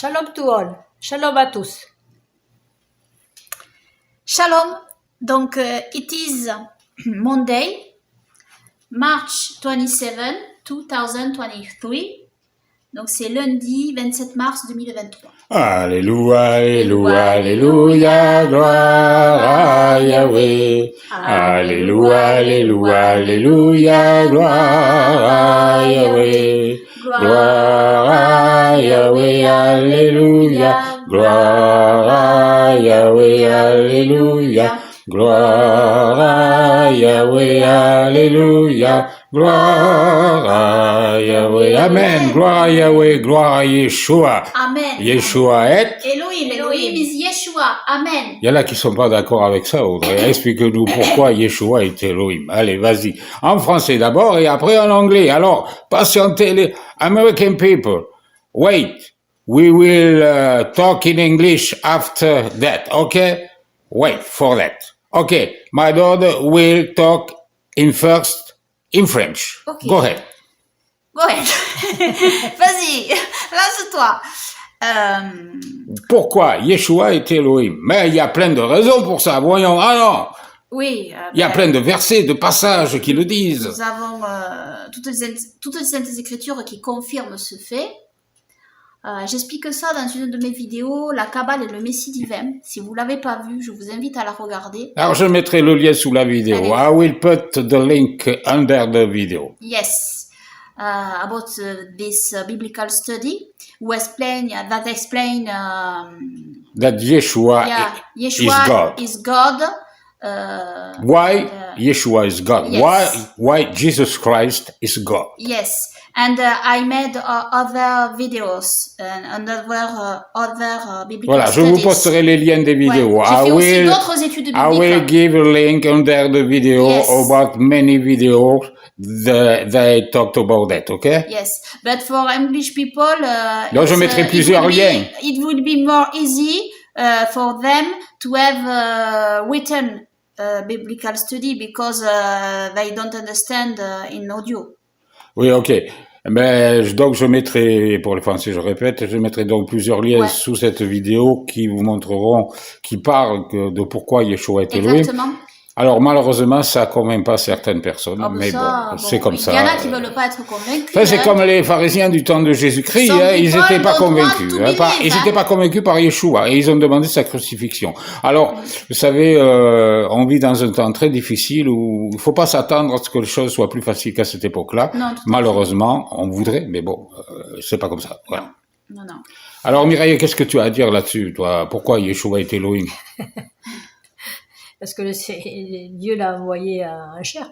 Shalom to all. Shalom à tous. Shalom. Donc, it is Monday, March 27, 2023. Donc, c'est lundi 27 mars 2023. Alléluia, Alléluia, Alléluia, gloire à Yahweh. Alléluia, Alléluia, Alléluia, gloire à Yahweh. Gloire à Yahweh, Alléluia, gloire à Yahweh, Alléluia, gloire à Yahweh, Alléluia, gloire à Yahweh, Amen, gloire à Yahweh, gloire à Yeshua. Amen. Yeshua est. Elohim is Yeshua. Amen. Il y en a qui sont pas d'accord avec ça, Audrey. Explique-nous pourquoi Yeshua est Elohim. Allez, vas-y. En français d'abord et après en anglais. Alors, patientez les American people. Wait. We will talk in English after that. Okay? Wait for that. Okay. My daughter will talk in French. Okay. Go ahead. Go ahead. Vas-y, lance-toi. Pourquoi Yeshua est Elohim? Mais il y a plein de raisons pour ça. Voyons. Ah non. Oui. Il y a plein de versets, de passages qui le disent. Nous avons toutes les saintes écritures qui confirment ce fait. J'explique ça dans une de mes vidéos, la Kabbale et le Messie divin. Si vous l'avez pas vu, je vous invite à la regarder. Alors je mettrai le lien sous la vidéo. Allez. I will put the link under the video. Yes, about this biblical study, who explain that That Yeshua Yeshua is God. Why Yeshua is God? Yes. Why Jesus Christ is God? Yes, and I made other videos and other biblical Voilà, je studies. vous posterai les liens des vidéos. Ouais. J'ai fait aussi d'autres études bibliques. I will give a link under the video about many videos they talked about that, okay? Yes, but for English people, donc je mettrai plusieurs liens. It would be more easy for them to have written biblical study because they don't understand in audio. Oui, ok. Mais donc je mettrai, pour les Français je répète, je mettrai donc plusieurs liens sous cette vidéo qui vous montreront, qui parlent de pourquoi Yeshua est Elohim. Exactement. Alors malheureusement ça convainc pas certaines personnes, mais bon, c'est comme ça. Il y en a qui veulent pas être convaincus. Enfin, c'est comme les pharisiens du temps de Jésus-Christ, ils n'étaient pas convaincus, ils n'étaient pas convaincus par Yeshua et ils ont demandé sa crucifixion. Alors, vous savez, on vit dans un temps très difficile où il faut pas s'attendre à ce que les choses soient plus faciles qu'à cette époque-là. Malheureusement, on voudrait, mais bon, c'est pas comme ça. Voilà. Non. Alors Mireille, qu'est-ce que tu as à dire là-dessus, toi? Pourquoi Yeshua est Elohim? Parce que Dieu l'a envoyé en chair.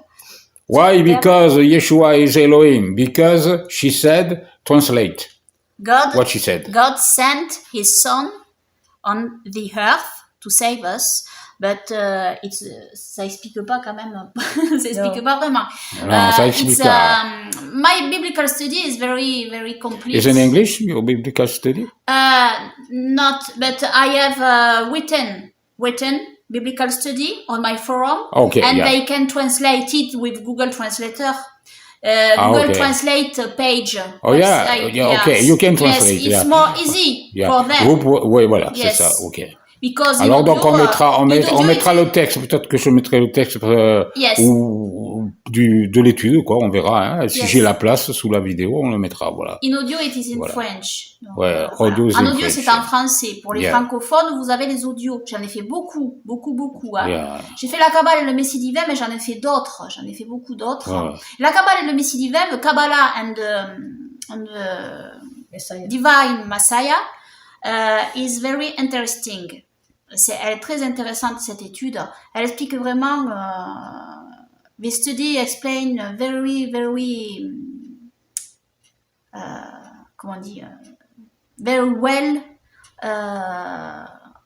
Why? Because Yeshua is Elohim. Because she said, translate. What she said. God sent His Son on the earth to save us, but ça explique pas quand même. Ça explique pas vraiment. Non, ça explique pas. My biblical study is very, very complete. Is in English your biblical study? Not, but I have written biblical study on my forum, and they can translate it with Google Translator. Google Translate page. Oh okay, you can translate. Yes, it's more easy for them. Oui, voilà, c'est ça, ok. Because alors donc on mettra le texte, peut-être que je mettrai le texte de l'étude, quoi, on verra. Hein. Si j'ai la place sous la vidéo, on le mettra, voilà. In audio, it is in French. Donc, ouais, en audio, c'est en français. Pour les francophones, vous avez les audios. J'en ai fait beaucoup. Hein. J'ai fait la Kabbale et le Messie divin, mais j'en ai fait d'autres. J'en ai fait beaucoup d'autres. La Kabbale et le Messie divin, le Kabbalah and Divine Messiah is very interesting. Elle est très intéressante, cette étude. Elle explique vraiment, the study explain very, very, comment on dit, very well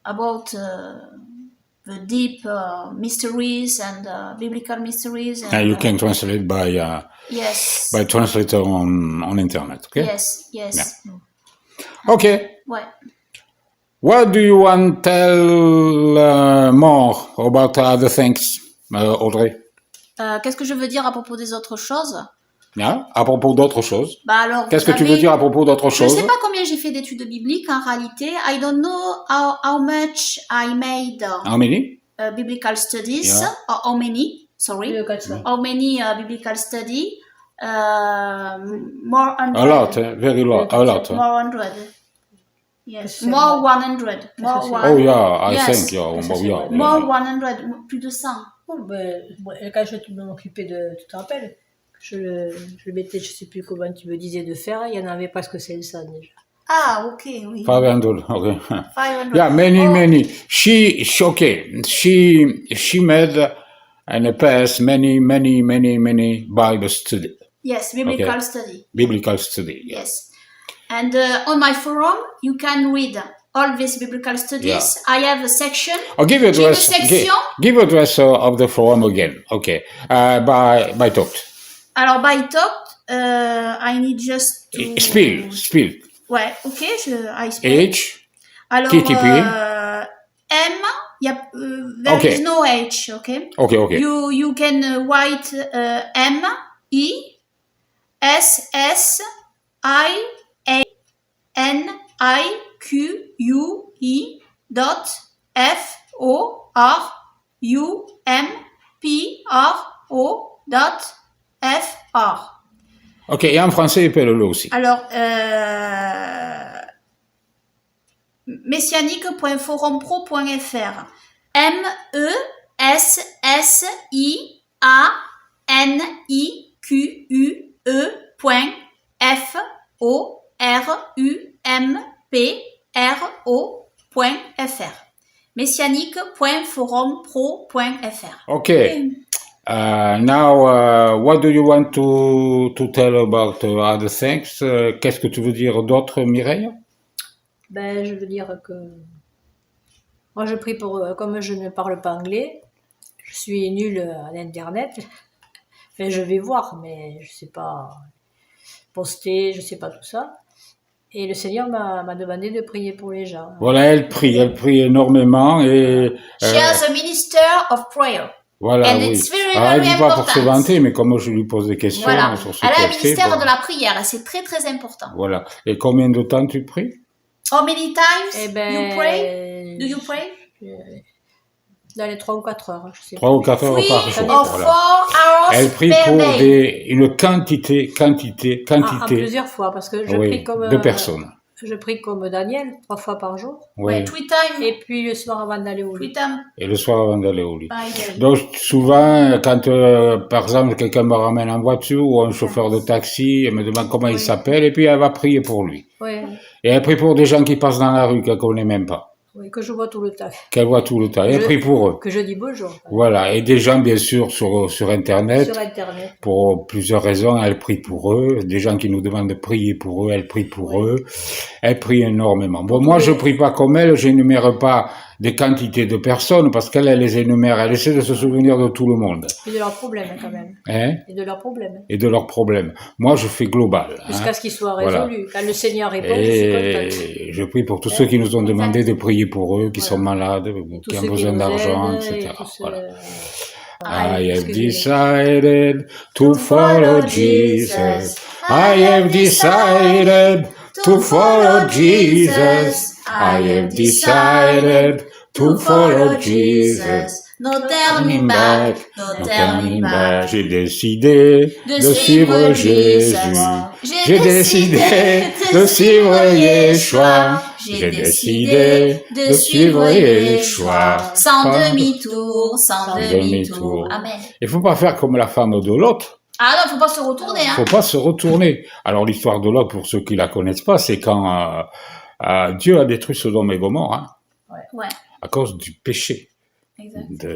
about the deep mysteries and biblical mysteries. And you can translate by translator on internet, okay? Yes. Yeah. Okay. Ouais. What do you want to tell more about other things, Audrey? Qu'est-ce que je veux dire à propos des autres choses? Hein, à propos d'autre chose. Bah alors, Qu'est-ce que vous tu veux savez, dire à propos d'autre je chose? sais pas combien j'ai fait d'études bibliques en réalité. I don't know how much I made How many? biblical studies, Yeah. or how many, sorry, Le 400. how many biblical study, more 100. A lot, very lot, a lot. More 100. Yes, C'est more vrai. 100. More c'est 100. Oh yeah, I Yes. think, yeah, Ça, c'est yeah, vrai. More yeah. 100, plus de 100. Oh, ben, quand je m'occupais de, tu te rappelles, je le mettais, je sais plus comment tu me disais de faire, il y en avait presque 500 déjà. Ah, ok, oui. 500, okay. 500. Yeah, Oh, many. She made and passed many Bible study, yes, biblical Okay. study. biblical study. Yeah. Yes. And on my forum, you can read all these biblical studies. I have a section. Oh, give J'ai une address. section. Give address of the forum again. Okay. By talk. Alors, by talk, I need just to... Spill. Ouais, ok, I spell. H. Alors, TTP. M, there Okay. is no H, okay? Okay. You can write M, E, S, S, I, A, N, I, Q, U, E, dot, F, O, R, U, M, P, R, O, dot, F, R. Ok, et en français, appelle-le aussi. Alors, messianique.forumpro.fr messianique.forumpro.fr messianique.forumpro.fr. Okay. Now, what do you want to tell about other things? Qu'est-ce que tu veux dire d'autre, Mireille? Ben, je veux dire que moi je prie pour, comme je ne parle pas anglais, je suis nulle à l'internet. Enfin, je vais voir, mais je sais pas poster, je sais pas tout ça. Et le Seigneur m'a demandé de prier pour les gens. Voilà, elle prie énormément et She has a minister of prayer. voilà, And oui. it's very, Alors, elle very dit pas pour se important. vanter, mais comme je lui pose des questions Voilà. sur ce Elle a un qu'elle fait, ministère bon, de la prière et c'est très très important. voilà. Et combien de temps tu pries? How many times Eh ben, you pray? Do you pray? Dans les 3 ou 4 heures, je sais 3 ou 4 heures Three par or jour. Voilà. 4 Voilà. hours Elle prie per pour day. une quantité En plusieurs fois, parce que je oui, prie comme de personnes. je prie comme Daniel 3 fois par jour. Oui. 3 times. Et puis le soir avant d'aller au 3 lit. times Et le soir avant d'aller au lit. by day. Donc souvent, quand par exemple quelqu'un me ramène en voiture ou un chauffeur de taxi, elle me demande comment il s'appelle et puis elle va prier pour lui. Oui, Et elle prie pour des gens qui passent dans la rue qu'elle connaît même pas, oui, que je vois tout le temps. qu'elle voit tout le temps. Et elle Je- prie pour eux. Que je dis bonjour. Voilà. Et des gens bien sûr sur Internet. Sur Internet. Pour plusieurs raisons, elle prie pour eux. Des gens qui nous demandent de prier pour eux, elle prie pour Oui. eux. Elle prie énormément. Bon, moi, je prie pas comme elle, j'énumère pas des quantités de personnes parce qu'elle les énumère. Elle essaie de se souvenir de tout le monde. Et de leurs problèmes quand même. Hein? Et de leurs problèmes. Et de leurs problèmes. Moi, je fais global. Jusqu'à ce qu'ils soient Voilà. résolus. Quand le Seigneur répond, je suis contente. Et je prie pour tous ceux qui nous ont demandé de prier pour eux, qui sont malades, Tous qui ont ceux besoin nous d'argent, aident et etc. tous, Voilà. allez, I have excusez-moi. decided to follow Jesus. I have decided to follow Jesus. I have decided to follow Jesus. No turning back, no turning back. J'ai décidé de suivre Jésus. J'ai décidé de suivre Yeshua. J'ai décidé de suivre Yeshua. Sans Pas- demi-tour, sans demi-tour. demi-tour. Amen. Il faut pas faire comme la femme de Lot. Ah non, faut pas se retourner, Il hein. faut pas se retourner. Alors l'histoire de Lot, pour ceux qui la connaissent pas, c'est quand Dieu a détruit Sodome et Gomorre, hein, Ouais, à cause du péché. exact.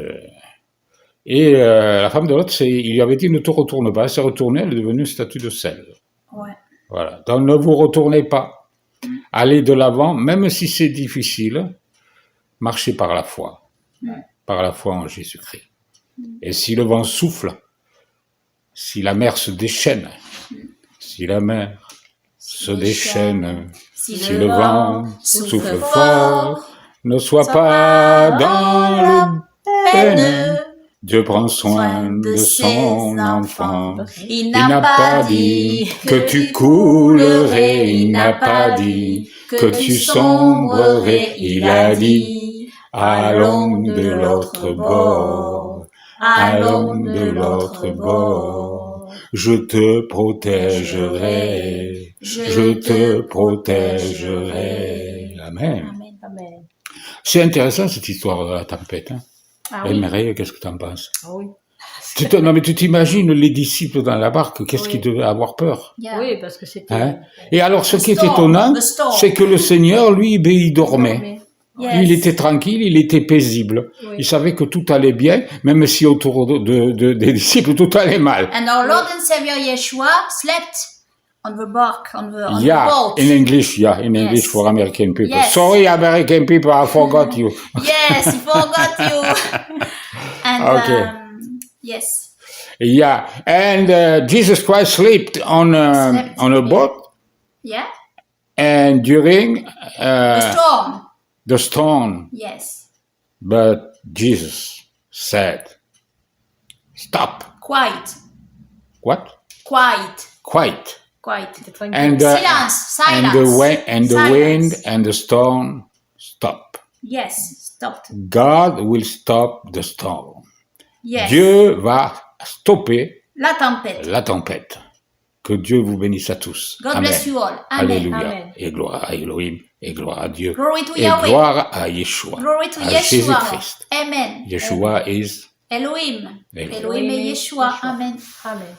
Et la femme de Lot, il lui avait dit ne te retourne pas. Elle s'est retournée, elle est devenue une statue de sel. Ouais. Voilà. Donc ne vous retournez pas. Allez de l'avant, même si c'est difficile. Marchez par la foi. Par la foi en Jésus-Christ. Et si le vent souffle, si la mer se déchaîne, si la mer se déchaîne, si le vent souffle fort, ne sois pas dans le peine, Dieu prend soin de son enfant. Il Il n'a pas dit que tu coulerais, il n'a pas dit que tu sombrerais, il a dit allons de l'autre bord, allons de l'autre bord. Je te protégerai, je te protégerai. Amen. Amen. Amen. C'est intéressant cette histoire de la tempête. Hein. Ah Et oui. Mireille, qu'est-ce que tu en penses? Ah oui. Non mais tu t'imagines les disciples dans la barque, qu'est-ce Oui. qu'ils devaient avoir peur? Yeah. Oui, parce que c'était. Hein? Et alors ce The qui est storm, étonnant, the storm. c'est que le Seigneur, lui, ben, il dormait. Yes. Il était tranquille, il était paisible. Oui. Il savait que tout allait bien, même si autour des disciples, tout allait mal. And our Lord and Savior Yeshua slept on the bark, on the Yeah, boat. in English, Yes. for American people. Yes. Sorry, American people, I forgot you. Yes, he forgot you. And Okay. yes, Yeah, and Jesus Christ slept on a boat, yeah. and during The storm. the storm, Yes. but Jesus said, "Stop." Quiet. What? Quiet. Quiet. Quiet. C'était tranquille. And Silence. and Silence. the wind Silence. and the storm stop. Yes. Stopped. God will stop the storm. Yes. Dieu va stopper La tempête. la tempête. Que Dieu vous bénisse à tous. God Amen. bless you all. Amen. Alléluia. Amen. Et gloire à Elohim. Et gloire à Dieu. Glory to Et Yahweh. gloire à Yeshua. Glory to à Yeshua. Jésus-Christ. Amen. Yeshua is Elohim. Elohim. Elohim et Yeshua. Amen. Amen.